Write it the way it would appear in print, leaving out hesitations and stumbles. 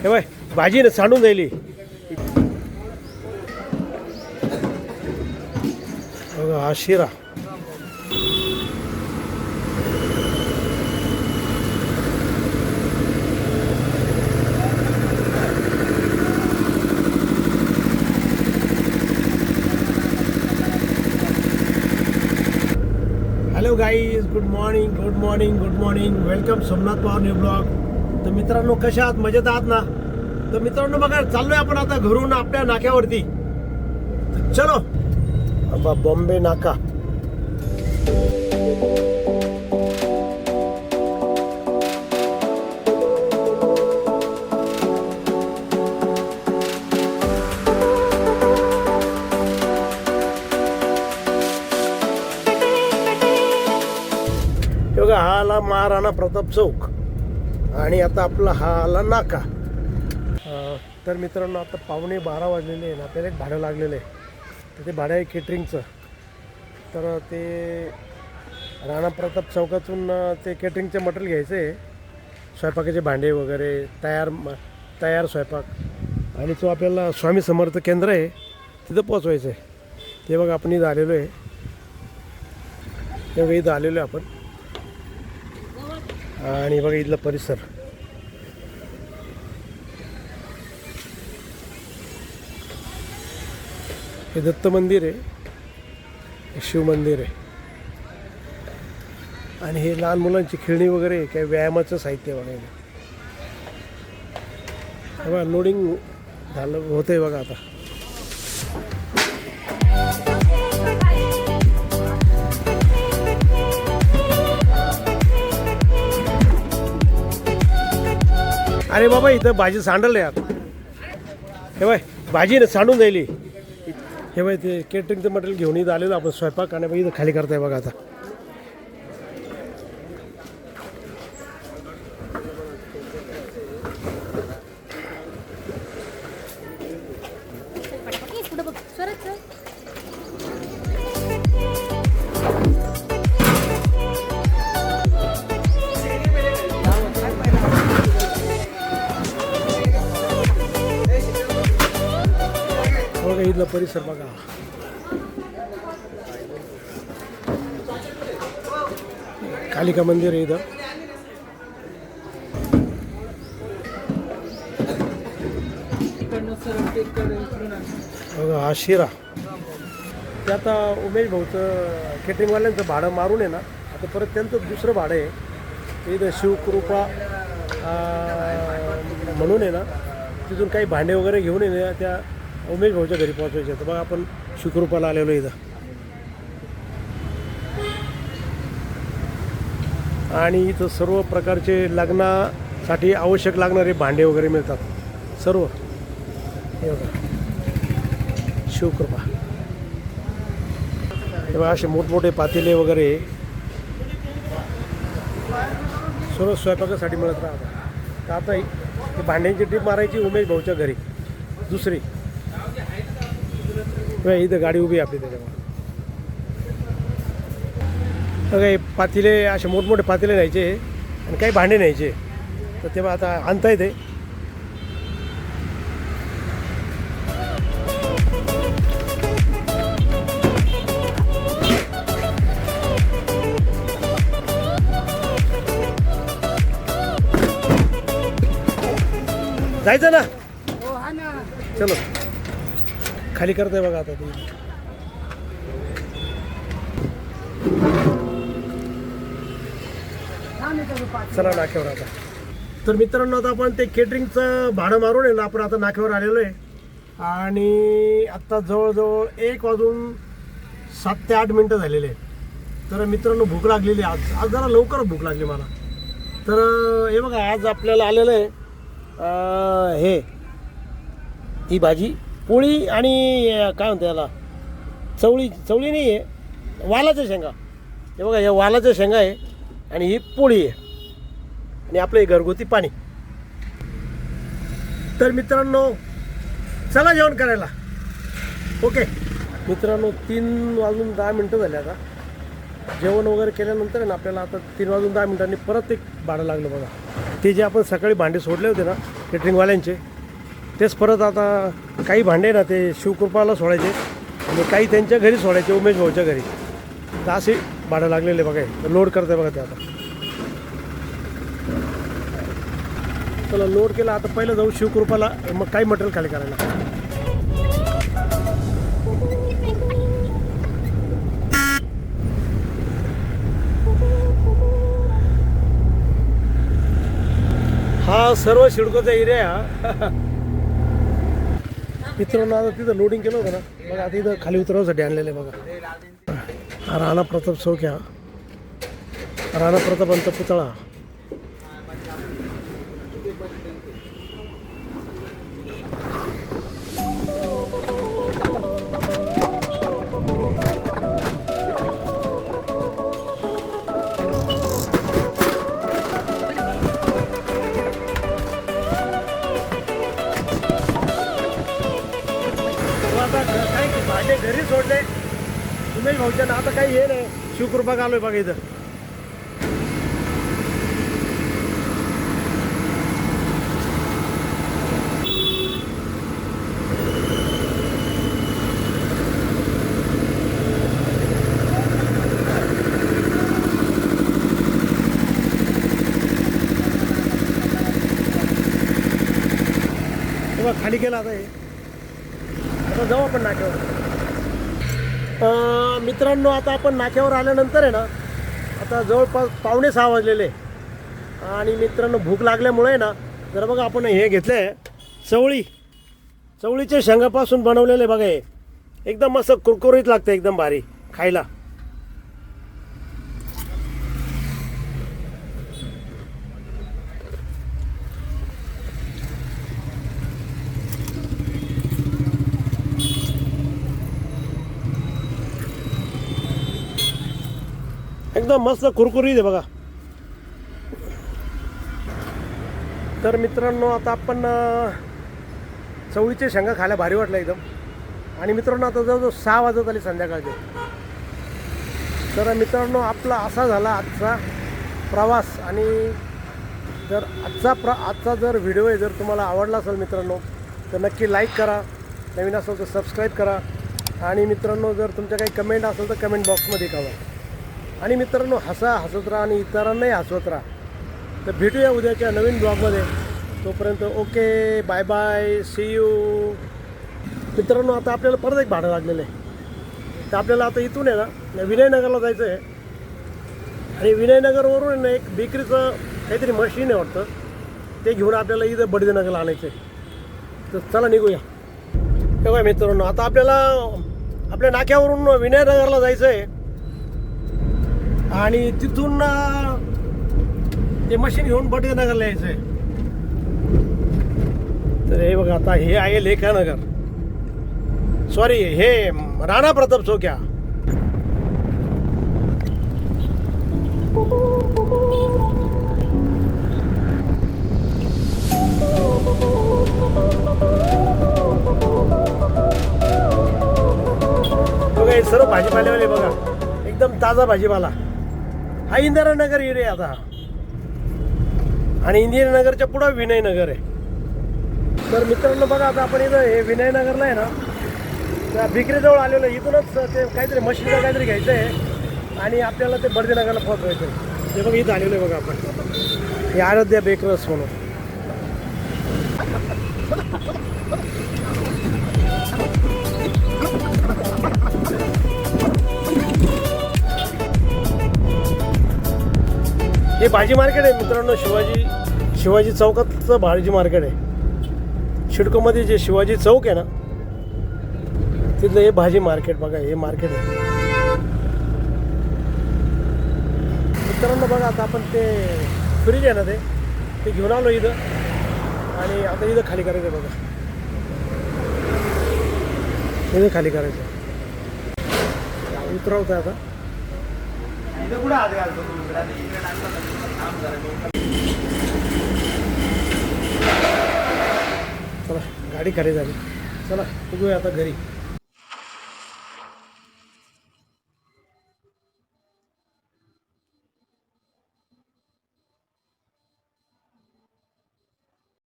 हे बाय भाजी ना सांडून जायली. बघा हा शिरा. Hello guys, good morning good morning good morning. Welcome Somnath Pawar new blog. तर मित्रांनो कशा आहात, मजेत आहात ना? तर मित्रांनो बघा, चाललोय आपण आता घरून आपल्या नाक्यावरती. तर चलो अब बॉम्बे नाका. बघा हा आला महाराणा प्रताप चौक आणि आता आपला हा आला नाका. तर मित्रांनो आता 11:15 वाजलेले आहे ना. आपल्याला एक भाडं लागलेलं आहे. तर ते भाडं आहे केटरिंगचं. तर ते राणा प्रताप चौकातून ते केटरिंगचे मटेरियल घ्यायचं आहे. स्वयंपाकाचे भांडे वगैरे तयार स्वयंपाक. आणि तो आपल्याला स्वामी समर्थ केंद्र आहे तिथं पोचवायचं आहे. ते बघा आपण इथं आलेलो आहे. ते बघा इथं आलेलो आहे आपण. आणि बघा इथला परिसर. हे दत्त मंदिर आहे, हे शिव मंदिर आहे. आणि हे लहान मुलांची खेळणी वगैरे काही व्यायामाचं साहित्य वगैरे. बघा लोडिंग झालं होतंय बघा आता. अरे बाबा इथं भाजी सांडल यार. हे बाय भाजी ना सांडून जायली. हे बाय ते केटरिंगचं मटेरियल घेऊन इथं आलेलो आपण स्वयंपाक. आणि इथं खाली करताय बघा आता. बघा इथला परिसर बघा. कालिका मंदिर आहे इथं. बघा हा शिरा. ते आता उमेश भाऊचं केटरिंगवाल्यांचं भाडं मारून आहे ना. आता परत त्यांचं दुसरं भाडं आहे. इथं शिवकृपा म्हणून आहे ना. तिथून काही भांडे वगैरे घेऊन आहे ना त्या उमेश भाऊच्या घरी पोहोचवायचे. तर बघा आपण शिवकृपाला आलेलो इथं. आणि इथं सर्व प्रकारचे लग्नासाठी आवश्यक लागणारे भांडे वगैरे मिळतात सर्व. हे बघा शिवकृपा. हे बघा असे मोठमोठे पातेले वगैरे सर्व स्वयंपाकासाठी मिळत राहतात. तर आता ही भांड्यांची ट्रीप मारायची उमेश भाऊच्या घरी दुसरी. इथं गाडी उभी आहे आपली त्याच्यामुळे. बघा हे पातेले असे मोठमोठे पातेले न्यायचे आणि काही भांडे न्यायचे. तर तेव्हा आता आणता येते. जायचं ना. चलो खाली करताय बघा आता ते. चला नाक्यावर आता. तर मित्रांनो आता आपण ते केटरिंगचं भाडं मारून आहे ना आपण आता नाक्यावर आलेलो आहे. आणि आत्ता जवळजवळ 1:07 झालेले आहे. तर मित्रांनो भूक लागलेली आज जरा लवकर भूक लागली मला. तर हे बघा आज आपल्याला आलेलं आहे ही भाजी पोळी आणि काय म्हणते याला चवळी नाही आहे, वालाच्या शेंगा. हे बघा या वालाच्या शेंगा आहे आणि ही पोळी आहे आणि आपलं घरगुती पाणी. तर मित्रांनो चला जेवण करायला. ओके मित्रांनो 3:10 झाले आता. जेवण वगैरे केल्यानंतर आहे ना आपल्याला आता 3:10 परत एक भाडं लागलं बघा. ते जे आपण सकाळी भांडे सोडले होते ना केटरिंगवाल्यांचे. तेच परत आता काही भांडे ना ते शिवकृपाला सोडायचे आणि काही त्यांच्या घरी सोडायचे, उमेश भाऊच्या घरी. तर असे भाडं लागलेले बघा, लोड करते बघा ते आता. चला लोड केला, आता पहिलं जाऊ शिवकृपाला, मग काही मटेरियल खाली करायला. हा सर्व शिडकोचा एरिया मित्रांनो. आता तिथं लोडिंग केलं होतं ना बघा, आता इथं खाली उतरवण्यासाठी आणलेलं आहे बघा. हा राणा प्रताप चौक, राणा प्रतापांचा पुतळा. आता काही भांडे घरी सोडले उमेश भाऊच्या ना, आता काही हे नाही. शिवकृपा आलोय बघा इथं. तेव्हा खाली केला आता हे. आता जाऊ आपण नाक्यावर. मित्रांनो आता आपण नाक्यावर आल्यानंतर आहे ना, आता जवळपास 5:45 वाजलेले. आणि मित्रांनो भूक लागल्यामुळे ना जरा बघा आपण हे घेतलं आहे चवळीच्या शेंगापासून बनवलेले बघा. हे एकदम मस्त कुरकुरीत लागतं, एकदम भारी खायला. एकदम मस्त कुरकुरीत आहे बघा. तर मित्रांनो आता आपण चवळीचे शेंगा खायला भारी वाटलं एकदम. आणि मित्रांनो आता जवळजवळ 6 वाजत आली संध्याकाळचे. तर मित्रांनो आपला असा झाला आजचा प्रवास. आणि जर आजचा जर व्हिडिओ आहे जर तुम्हाला आवडला असेल मित्रांनो तर नक्की लाईक करा, नवीन असेल तर सबस्क्राईब करा. आणि मित्रांनो जर तुमच्या काही कमेंट असेल तर कमेंट बॉक्समध्ये कळवा. आणि मित्रांनो हसत राहा आणि इतरांनाही हसवत राहा. तर भेटूया उद्याच्या नवीन ब्लॉगमध्ये. तोपर्यंत okay, bye bye, see you. मित्रांनो आता आपल्याला परत एक भाडं लागलेलं आहे. तर आपल्याला आता इथून आहे ना विनयनगरला जायचं आहे. आणि विनयनगरवरून ना एक बेकरीचं काहीतरी मशीन आहे वाटतं, ते घेऊन आपल्याला इथं बडदेनगरला आणायचं आहे. तर चला निघूया. बघा मित्रांनो आता आपल्याला आपल्या नाक्यावरून विनयनगरला जायचं आहे. आणि तिथून ते मशीन घेऊन बडदेनगरला यायचं आहे. तर हे बघा आता हे आहे लेखानगर, सॉरी हे राणा प्रताप चौक. बघा हे सर्व भाजीपालेवाले बघा, एकदम ताजा भाजीपाला. हा इंदिरानगर एरिया आता. आणि इंदिरानगरच्या पुढं विनयनगर आहे. तर मित्रांनो बघा आता आपण इथं हे विनयनगरला आहे ना त्या बेकरीजवळ आलेलो. इथूनच ते काहीतरी मशीनला काहीतरी घ्यायचं आहे आणि आपल्याला ते बडदेनगरला पोहोचवायचं आहे. ते बघा इथं आलेलो आहे बघा आपण, हे आराध्या बेकरस म्हणून. हे भाजी मार्केट आहे मित्रांनो, शिवाजी चौकातचं भाजी मार्केट आहे. शिडकोमध्ये जे शिवाजी चौक आहे ना तिथलं हे भाजी मार्केट बघा, हे मार्केट आहे मित्रांनो. बघा आता आपण ते फ्रीज आहे ना ते घेऊन आलो इथं. आणि आता इथं खाली करायचं बघा, इथं खाली करायचं. उतरवतं आता. चला गाडी खाली झाली. चला बघूया आता घरी.